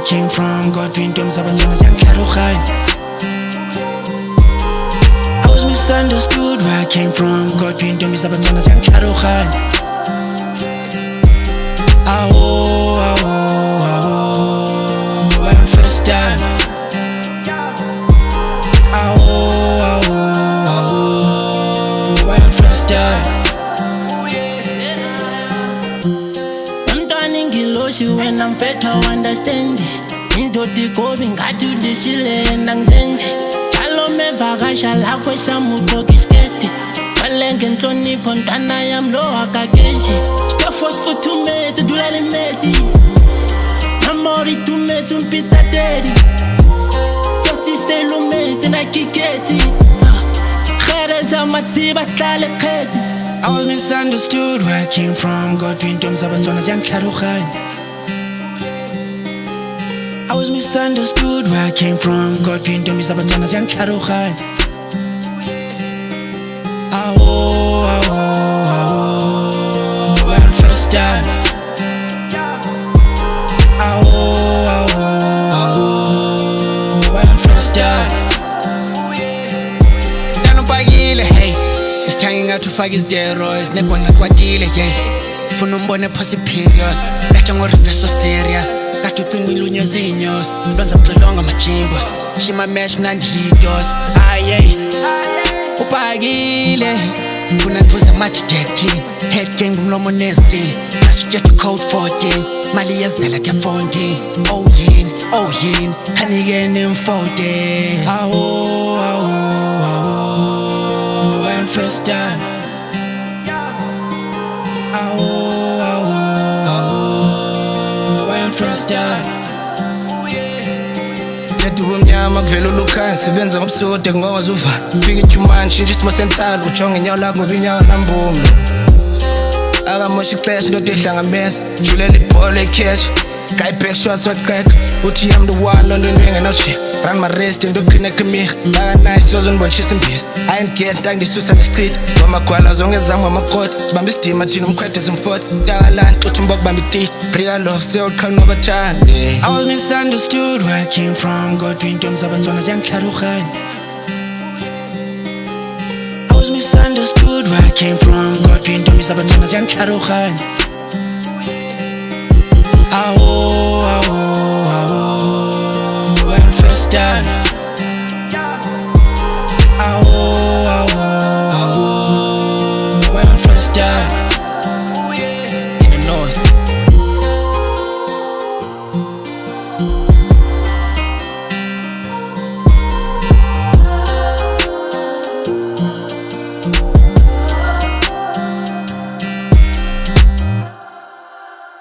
came from, got into Mzabatana Zianklarukhani. I was misunderstood where I came from, got into Mzabatana Zianklarukhani. When first time. When first time. When I'm fed to understand into the going got to the shile and anxiety. Chalo me vagasha la kwesa mutoki skete. Palenge ntoni pontana yam lo akakeshi. Stuff was for 2 minutes to la limeti. Amori 2 minutes to pizza daddy. Toti se lo meti na kiketi. Khereza matiba tlale kheti. I was misunderstood where I came from, got into Mzabatana Zianklarukhani. I was misunderstood where I came from, got into Mzabatana Zianklarukhani. When first time. When first time. It's hanging out to fuck his steroids. Nekona kwatile, yeah. Funa umbone pussy periods. Lacha ngorife so serious. Got to think we lunya zinyos. Lonza mzolonga machimbos. She my mesh mnandi hitos. Aye. Upagile. Funa nfuza matidecting. Head game bumlomo nesing. Nasuja to code 14. Mali yazela kya fondi. Oh yin. Kanigene mfode. When first time. When first time. Neduwe mnyama kuvela ulukhani sebenza ngobusode ngozuva fika ichumani shintsha isimo senhlalo ujonge inyawo lakho ngoba inyawo nambomu akamoshi ixesha into ehlangamesa julela ibhola ecatch guy back shots waqeqa uthi I'm the one on the ring and shit run my race into connect me baka nice sozonibonshisa imbisi I ain't get ntanga ndisusa nesichitha ngomagwala zonke zami amaqoda sibamba isidima thina umkhwethe simfota takalani xutha umboka bamba ititi real love seyoqhana nobathandi. I was misunderstood where I came from, got into Mzabatana Zianklarukhani. I was misunderstood where I came from, got into Mzabatana Zianklarukhani. When first time.